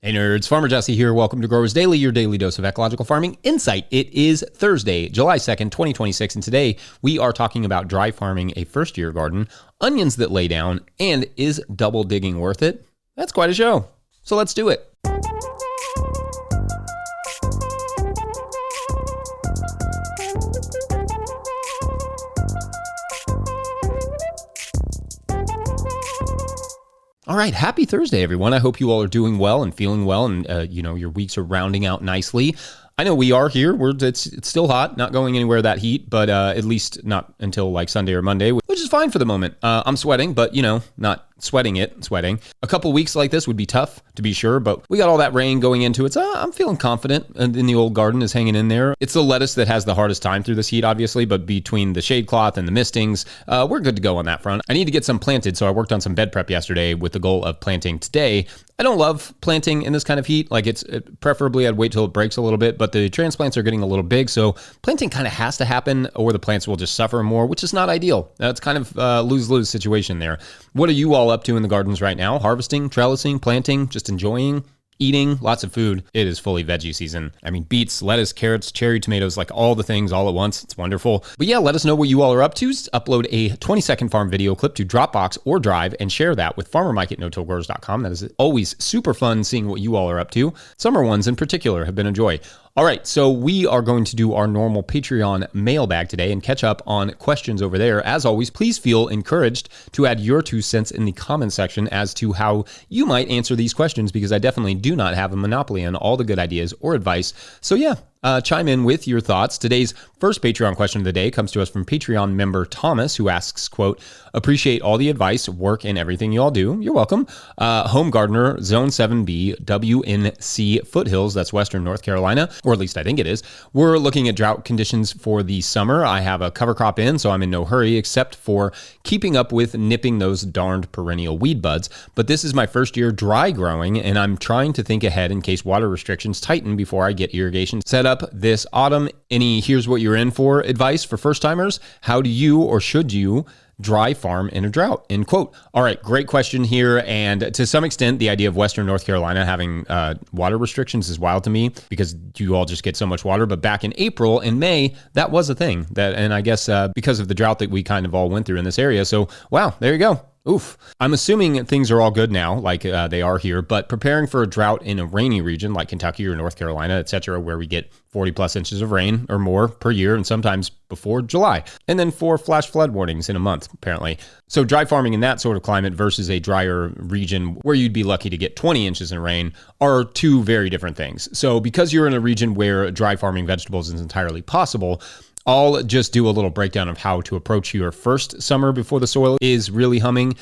Hey nerds, Farmer Jesse here. Welcome to Growers Daily, your daily dose of ecological farming insight. It is Thursday, July 2nd, 2026, and today we are talking about dry farming a first-year garden, onions that lay down, and is double digging worth it? That's quite a show. So let's do it. All right, happy Thursday, everyone. I hope you all are doing well and feeling well, and your weeks are rounding out nicely. I know we are here. It's still hot, not going anywhere that heat, but at least not until like Sunday or Monday, which is fine for the moment. I'm sweating, but not sweating. A couple weeks like this would be tough, to be sure, but we got all that rain going into it, so I'm feeling confident, and the old garden is hanging in there. It's the lettuce that has the hardest time through this heat, obviously, but between the shade cloth and the mistings, we're good to go on that front. I need to get some planted, so I worked on some bed prep yesterday with the goal of planting today. I don't love planting in this kind of heat. Preferably I'd wait till it breaks a little bit, but the transplants are getting a little big, so planting kind of has to happen or the plants will just suffer more, which is not ideal. That's kind of a lose-lose situation there. What are you all up to in the gardens right now? Harvesting, trellising, planting, just enjoying? Eating lots of food. It is fully veggie season. I mean, beets, lettuce, carrots, cherry tomatoes, like all the things all at once. It's wonderful. But yeah, let us know what you all are up to. Upload a 20-second farm video clip to Dropbox or Drive and share that with Farmer Mike at no-tillgrowers.com. That is always super fun seeing what you all are up to. Summer ones in particular have been a joy. All right, so we are going to do our normal Patreon mailbag today and catch up on questions over there. As always, please feel encouraged to add your 2 cents in the comment section as to how you might answer these questions, because I definitely do not have a monopoly on all the good ideas or advice. So yeah, chime in with your thoughts. Today's first Patreon question of the day comes to us from Patreon member Thomas, who asks, quote, "Appreciate all the advice, work, and everything you all do." You're welcome. Home gardener, Zone 7B, WNC Foothills, that's Western North Carolina, or at least I think it is. We're looking at drought conditions for the summer. I have a cover crop in, so I'm in no hurry except for keeping up with nipping those darned perennial weed buds. But this is my first year dry growing, and I'm trying to think ahead in case water restrictions tighten before I get irrigation set up this autumn. Any here's what you're in for advice for first timers? How do you or should you dry farm in a drought? End quote. All right, great question here. And to some extent, the idea of Western North Carolina having water restrictions is wild to me because you all just get so much water. But back in April and May, that was a thing. And I guess because of the drought that we kind of all went through in this area. So, wow, there you go. Oof. I'm assuming things are all good now, like they are here, but preparing for a drought in a rainy region like Kentucky or North Carolina, etc., where we get 40 plus inches of rain or more per year, and sometimes before July, and then 4 flash flood warnings in a month, apparently. So dry farming in that sort of climate versus a drier region where you'd be lucky to get 20 inches in rain are 2 very different things. So because you're in a region where dry farming vegetables is entirely possible, I'll just do a little breakdown of how to approach your first summer before the soil is really humming.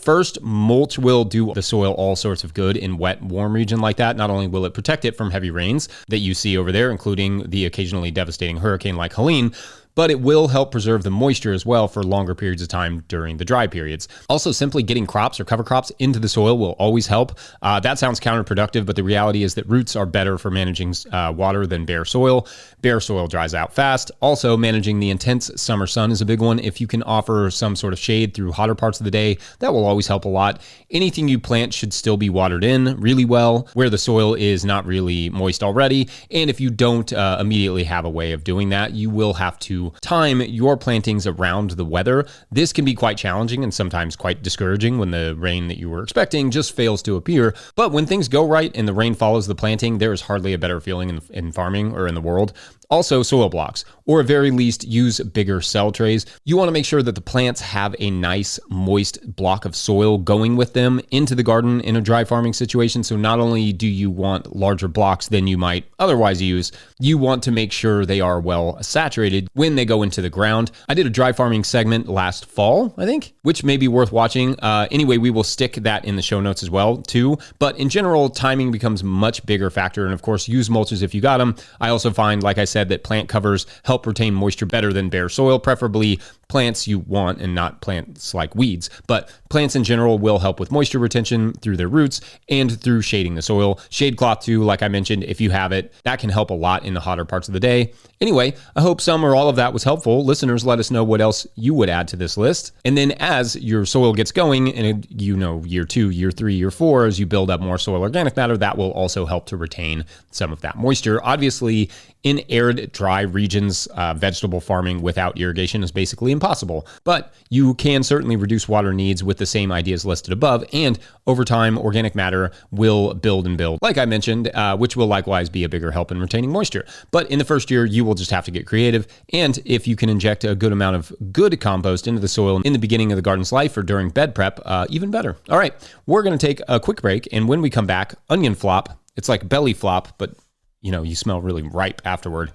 First, mulch will do the soil all sorts of good in wet, warm region like that. Not only will it protect it from heavy rains that you see over there, including the occasionally devastating hurricane like Helene, but it will help preserve the moisture as well for longer periods of time during the dry periods. Also, simply getting crops or cover crops into the soil will always help. That sounds counterproductive, but the reality is that roots are better for managing water than bare soil. Bare soil dries out fast. Also, managing the intense summer sun is a big one. If you can offer some sort of shade through hotter parts of the day, that will always help a lot. Anything you plant should still be watered in really well where the soil is not really moist already. And if you don't immediately have a way of doing that, you will have to time your plantings around the weather. This can be quite challenging and sometimes quite discouraging when the rain that you were expecting just fails to appear. But when things go right and the rain follows the planting, there is hardly a better feeling in farming or in the world. Also, soil blocks, or at very least use bigger cell trays. You want to make sure that the plants have a nice moist block of soil going with them into the garden in a dry farming situation. So not only do you want larger blocks than you might otherwise use, you want to make sure they are well saturated when they go into the ground. I did a dry farming segment last fall, I think, which may be worth watching. Anyway, we will stick that in the show notes as well, too. But in general, timing becomes much bigger factor. And of course, use mulches if you got them. I also find, like I said, that plant covers help retain moisture better than bare soil, preferably plants you want and not plants like weeds. But plants in general will help with moisture retention through their roots and through shading the soil. Shade cloth too, like I mentioned, if you have it, that can help a lot in the hotter parts of the day. Anyway, I hope some or all of that was helpful. Listeners, let us know what else you would add to this list. And then as your soil gets going, and year 2, year 3, year 4, as you build up more soil organic matter, that will also help to retain some of that moisture. Obviously, in arid, dry regions, vegetable farming without irrigation is basically impossible. But you can certainly reduce water needs with the same ideas listed above, and over time, organic matter will build and build, like I mentioned, which will likewise be a bigger help in retaining moisture. But in the first year, you will just have to get creative, and if you can inject a good amount of good compost into the soil in the beginning of the garden's life or during bed prep, even better. All right, we're going to take a quick break, and when we come back, onion flop. It's like belly flop, but you smell really ripe afterward.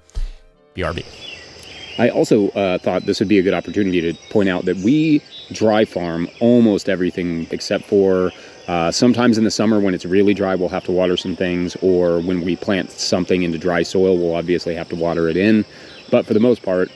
BRB. I also thought this would be a good opportunity to point out that we dry farm almost everything except for sometimes in the summer when it's really dry, we'll have to water some things, or when we plant something into dry soil, we'll obviously have to water it in. But for the most part,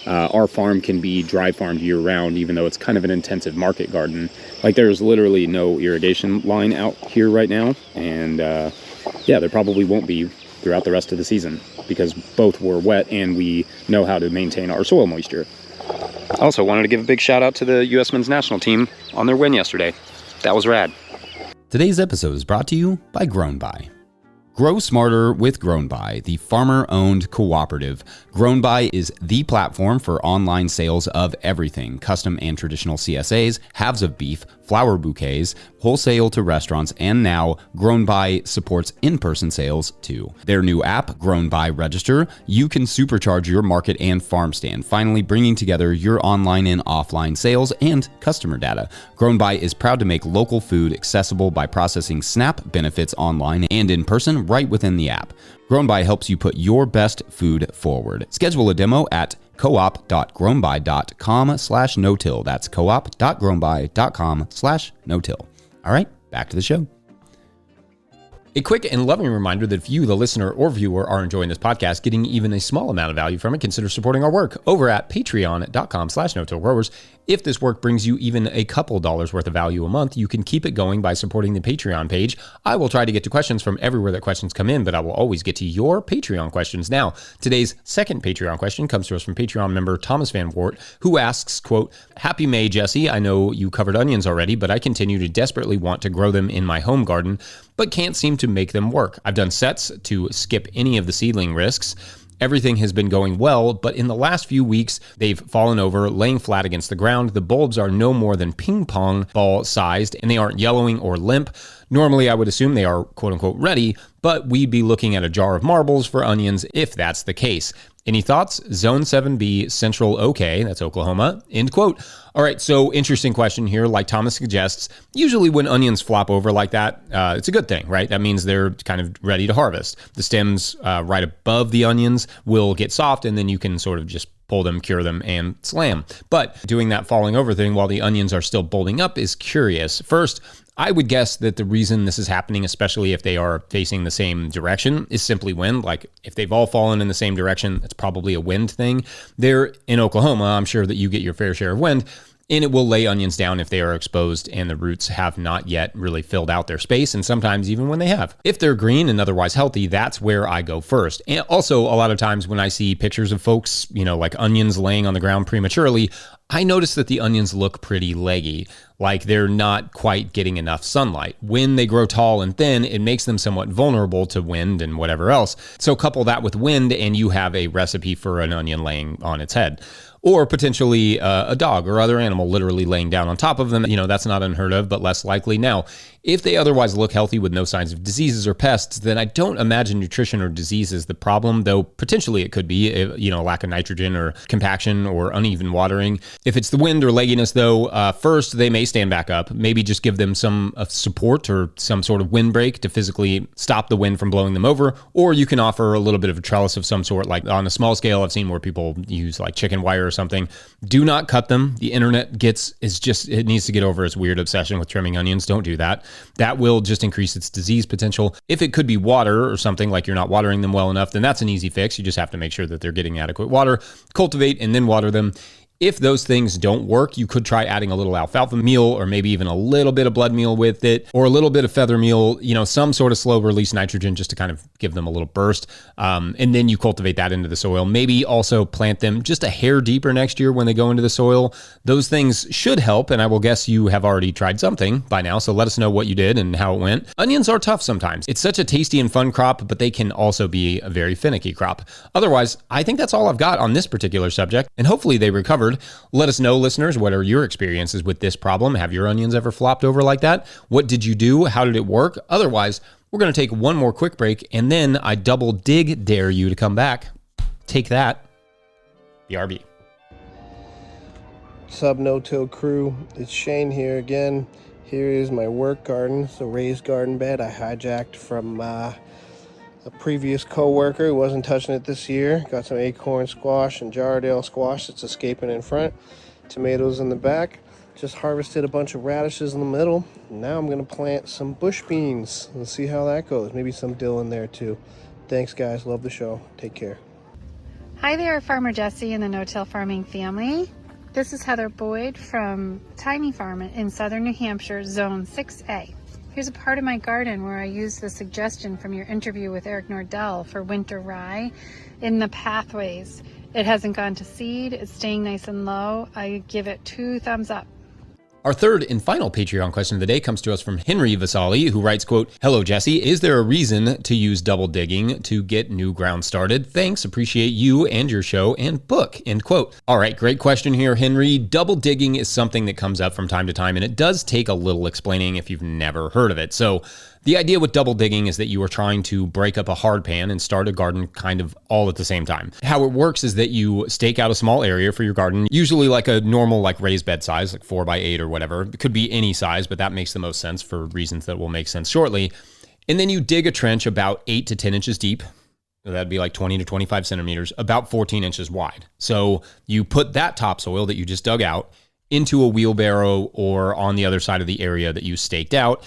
our farm can be dry farmed year round, even though it's kind of an intensive market garden. Like there's literally no irrigation line out here right now. And there probably won't be throughout the rest of the season because both were wet and we know how to maintain our soil moisture. I also wanted to give a big shout out to the U.S. men's national team on their win yesterday. That was rad. Today's episode is brought to you by Grown By. Grow smarter with Grown By, the farmer-owned cooperative. Grown By is the platform for online sales of everything, custom and traditional CSAs, halves of beef, flower bouquets, wholesale to restaurants, and now Grown By supports in-person sales too. Their new app, Grown By Register, you can supercharge your market and farm stand, finally bringing together your online and offline sales and customer data. Grown By is proud to make local food accessible by processing SNAP benefits online and in person right within the app. Grown By helps you put your best food forward. Schedule a demo at coop.grownby.com/no-till. That's coop.grownby.com/no-till. All right, back to the show. A quick and loving reminder that if you, the listener or viewer, are enjoying this podcast, getting even a small amount of value from it, consider supporting our work over at patreon.com/no-till-growers. If this work brings you even a couple dollars worth of value a month, you can keep it going by supporting the Patreon page. I will try to get to questions from everywhere that questions come in, but I will always get to your Patreon questions. Now, today's second Patreon question comes to us from Patreon member Thomas Van Wart, who asks, quote, "Happy May, Jesse. I know you covered onions already, but I continue to desperately want to grow them in my home garden, but can't seem to make them work. I've done sets to skip any of the seedling risks. Everything has been going well, but in the last few weeks, they've fallen over, laying flat against the ground. The bulbs are no more than ping pong ball sized, and they aren't yellowing or limp. Normally, I would assume they are quote unquote ready, but we'd be looking at a jar of marbles for onions if that's the case. Any thoughts? Zone 7B, Central OK, that's Oklahoma, end quote." All right, so interesting question here. Like Thomas suggests, usually when onions flop over like that, it's a good thing, right? That means they're kind of ready to harvest. The stems right above the onions will get soft, and then you can sort of just pull them, cure them, and slam. But doing that falling over thing while the onions are still bulbing up is curious. First, I would guess that the reason this is happening, especially if they are facing the same direction, is simply wind. Like if they've all fallen in the same direction, it's probably a wind thing. There in Oklahoma, I'm sure that you get your fair share of wind, and it will lay onions down if they are exposed and the roots have not yet really filled out their space, and sometimes even when they have. If they're green and otherwise healthy, that's where I go first. And also, a lot of times when I see pictures of folks, like onions laying on the ground prematurely, I notice that the onions look pretty leggy, like they're not quite getting enough sunlight. When they grow tall and thin, it makes them somewhat vulnerable to wind and whatever else. So couple that with wind and you have a recipe for an onion laying on its head. Or potentially a dog or other animal literally laying down on top of them. That's not unheard of, but less likely. Now, if they otherwise look healthy with no signs of diseases or pests, then I don't imagine nutrition or disease is the problem, though potentially it could be, lack of nitrogen or compaction or uneven watering. If it's the wind or legginess, though, first, they may stand back up. Maybe just give them some support or some sort of windbreak to physically stop the wind from blowing them over. Or you can offer a little bit of a trellis of some sort, like on a small scale. I've seen where people use like chicken wire or something. Do not cut them. The internet it needs to get over its weird obsession with trimming onions. Don't do that. That will just increase its disease potential. If it could be water or something, like you're not watering them well enough, then that's an easy fix. You just have to make sure that they're getting adequate water, cultivate, and then water them. If those things don't work, you could try adding a little alfalfa meal or maybe even a little bit of blood meal with it or a little bit of feather meal, some sort of slow release nitrogen just to kind of give them a little burst. And then you cultivate that into the soil. Maybe also plant them just a hair deeper next year when they go into the soil. Those things should help, and I will guess you have already tried something by now, so let us know what you did and how it went. Onions are tough sometimes. It's such a tasty and fun crop, but they can also be a very finicky crop. Otherwise, I think that's all I've got on this particular subject, and hopefully they recovered. Let us know, listeners, what are your experiences with this problem? Have your onions ever flopped over like that? What did you do? How did it work? Otherwise, we're going to take one more quick break, and then I double dig dare you to come back. Take that. BRB. Sub No-Till crew, it's Shane here again. Here is my work garden. It's a raised garden bed I hijacked from a previous co-worker who wasn't touching it this year. Got some acorn squash and Jardale squash that's escaping in front. Tomatoes in the back. Just harvested a bunch of radishes in the middle. Now I'm going to plant some bush beans and see how that goes. Maybe some dill in there too. Thanks guys, love the show. Take care. Hi there, Farmer Jesse and the No-Till Farming family. This is Heather Boyd from Tiny Farm in southern New Hampshire, Zone 6A. Here's a part of my garden where I used the suggestion from your interview with Eric Nordell for winter rye in the pathways. It hasn't gone to seed. It's staying nice and low. I give it 2 thumbs up. Our third and final Patreon question of the day comes to us from Henry Vasali, who writes, quote, "Hello, Jesse. Is there a reason to use double digging to get new ground started? Thanks. Appreciate you and your show and book," end quote. All right. Great question here, Henry. Double digging is something that comes up from time to time, and it does take a little explaining if you've never heard of it. So the idea with double digging is that you are trying to break up a hard pan and start a garden kind of all at the same time. How it works is that you stake out a small area for your garden, usually like a normal like raised bed size, like 4x8 or whatever. It could be any size, but that makes the most sense for reasons that will make sense shortly. And then you dig a trench about 8 to 10 inches deep. So that'd be like 20 to 25 centimeters, about 14 inches wide. So you put that topsoil that you just dug out into a wheelbarrow or on the other side of the area that you staked out.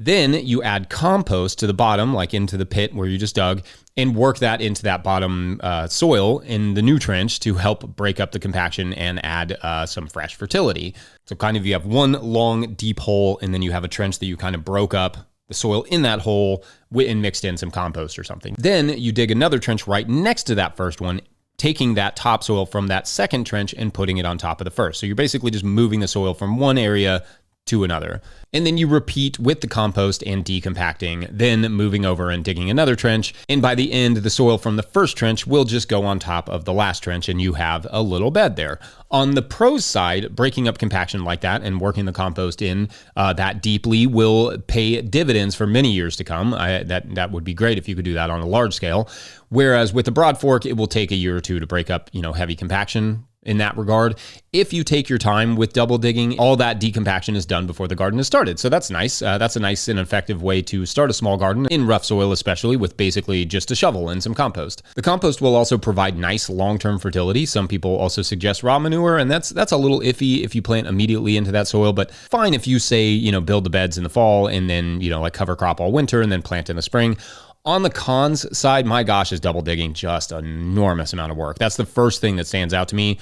Then you add compost to the bottom, like into the pit where you just dug, and work that into that bottom soil in the new trench to help break up the compaction and add some fresh fertility. So kind of you have one long, deep hole, and then you have a trench that you kind of broke up the soil in that hole and mixed in some compost or something. Then you dig another trench right next to that first one, taking that topsoil from that second trench and putting it on top of the first. So you're basically just moving the soil from one area to another. And then you repeat with the compost and decompacting, then moving over and digging another trench. And by the end, the soil from the first trench will just go on top of the last trench and you have a little bed there. On the pros side, breaking up compaction like that and working the compost in that deeply will pay dividends for many years to come. That would be great if you could do that on a large scale. Whereas with the broad fork, it will take a year or two to break up, heavy compaction. In that regard, if you take your time with double digging, all that decompaction is done before the garden is started. So that's nice. That's a nice and effective way to start a small garden in rough soil, especially with basically just a shovel and some compost. The compost will also provide nice long-term fertility. Some people also suggest raw manure, and that's a little iffy if you plant immediately into that soil, but fine if you say, build the beds in the fall and then, like cover crop all winter and then plant in the spring. On the cons side, my gosh, is double digging just an enormous amount of work. That's the first thing that stands out to me.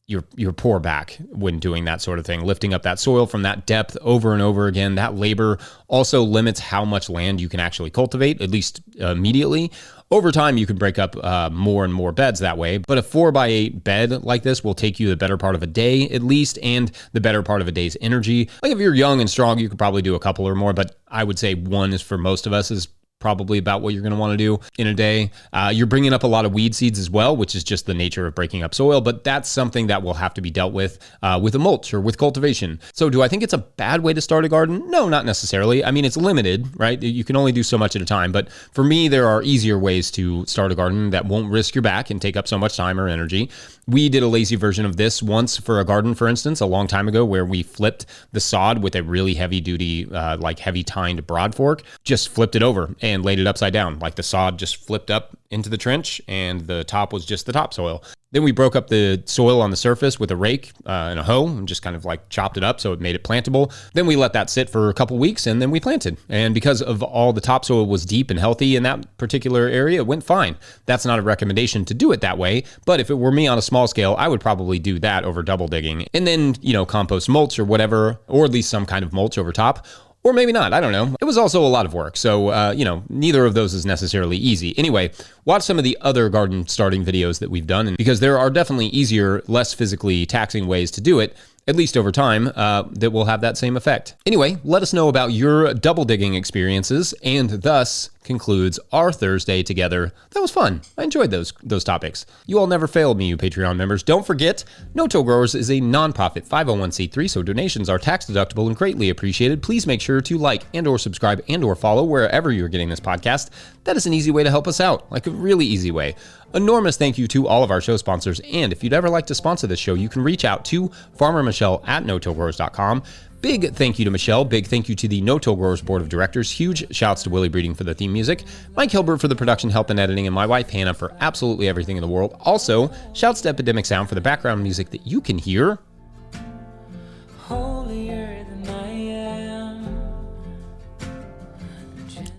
Your poor back when doing that sort of thing, lifting up that soil from that depth over and over again. That labor also limits how much land you can actually cultivate, at least immediately. Over time, you can break up more and more beds that way, but a 4x8 bed like this will take you the better part of a day at least, and the better part of a day's energy. Like if you're young and strong, you could probably do a couple or more, but I would say one is for most of us is probably about what you're going to want to do in a day. You're bringing up a lot of weed seeds as well, which is just the nature of breaking up soil, but that's something that will have to be dealt with a mulch or with cultivation. So do I think it's a bad way to start a garden? No, not necessarily. I mean, it's limited, right? You can only do so much at a time, but for me, there are easier ways to start a garden that won't risk your back and take up so much time or energy. We did a lazy version of this once for a garden, for instance, a long time ago, where we flipped the sod with a really heavy duty, heavy tined broad fork, just flipped it over and laid it upside down. Like the sod just flipped up into the trench and the top was just the topsoil. Then we broke up the soil on the surface with a rake and a hoe and just kind of like chopped it up so it made it plantable. Then we let that sit for a couple weeks and then we planted. And because of all the topsoil was deep and healthy in that particular area, it went fine. That's not a recommendation to do it that way, but if it were me on a small scale, I would probably do that over double digging. And then, compost mulch or whatever, or at least some kind of mulch over top. Or maybe not, I don't know. It was also a lot of work, so, neither of those is necessarily easy. Anyway, watch some of the other garden starting videos that we've done, because there are definitely easier, less physically taxing ways to do it, at least over time, that will have that same effect. Anyway, let us know about your double digging experiences, and thus concludes our Thursday together. That was fun. I enjoyed those topics. You all never failed me, you Patreon members. Don't forget, No-Till Growers is a nonprofit 501c3, so donations are tax deductible and greatly appreciated. Please make sure to like and or subscribe and or follow wherever you're getting this podcast. That is an easy way to help us out, like a really easy way. Enormous thank you to all of our show sponsors, and if you'd ever like to sponsor this show, you can reach out to Farmer Michelle at notillgrowers.com. Big thank you to Michelle. Big thank you to the No-Till Growers Board of Directors. Huge shouts to Willie Breeding for the theme music, Mike Hilbert for the production help and editing, and my wife Hannah for absolutely everything in the world. Also, shouts to Epidemic Sound for the background music that you can hear.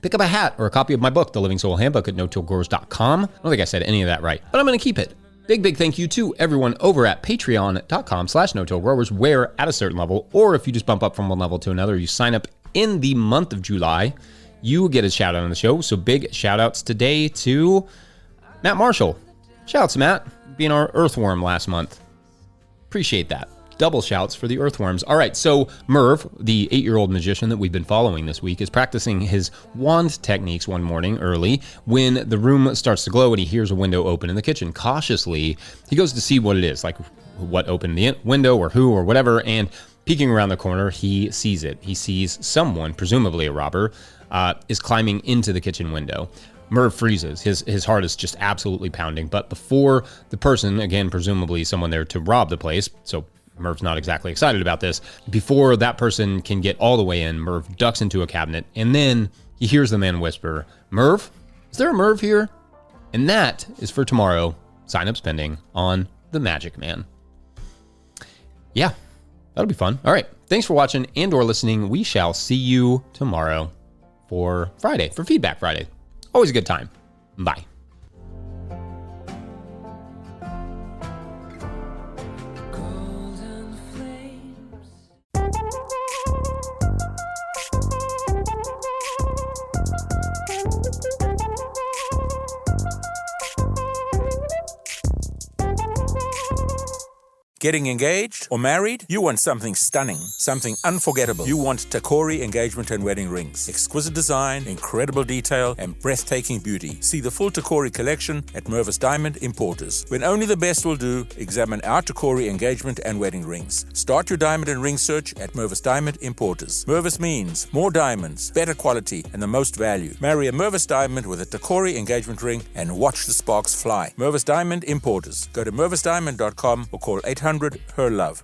Pick up a hat or a copy of my book, The Living Soul Handbook, at notillgrowers.com. I don't think I said any of that right, but I'm going to keep it. Big thank you to everyone over at patreon.com/no-tillgrowers, where at a certain level, or if you just bump up from one level to another, you sign up in the month of July, you get a shout out on the show. So big shout outs today to Matt Marshall. Shout outs to Matt, being our earthworm last month. Appreciate that. Double shouts for the earthworms. All right, so Merv, the 8-year-old magician that we've been following this week, is practicing his wand techniques one morning early when the room starts to glow and he hears a window open in the kitchen. Cautiously, he goes to see what it is, like what opened the window or who or whatever, and peeking around the corner, he sees it. He sees someone, presumably a robber, is climbing into the kitchen window. Merv freezes. His heart is just absolutely pounding. But before the person, again, presumably someone there to rob the place, so Merv's not exactly excited about this. Before that person can get all the way in, Merv ducks into a cabinet, and then he hears the man whisper, "Merv? Is there a Merv here?" And that is for tomorrow. Sign up spending on the Magic Man. Yeah, that'll be fun. All right. Thanks for watching and or listening. We shall see you tomorrow for Friday, for Feedback Friday. Always a good time. Bye. Getting engaged or married? You want something stunning, something unforgettable. You want Takori engagement and wedding rings. Exquisite design, incredible detail, and breathtaking beauty. See the full Takori collection at Mervis Diamond Importers. When only the best will do, examine our Takori engagement and wedding rings. Start your diamond and ring search at Mervis Diamond Importers. Mervis means more diamonds, better quality, and the most value. Marry a Mervis Diamond with a Takori engagement ring and watch the sparks fly. Mervis Diamond Importers. Go to mervisdiamond.com or call 800-HER-LOVE.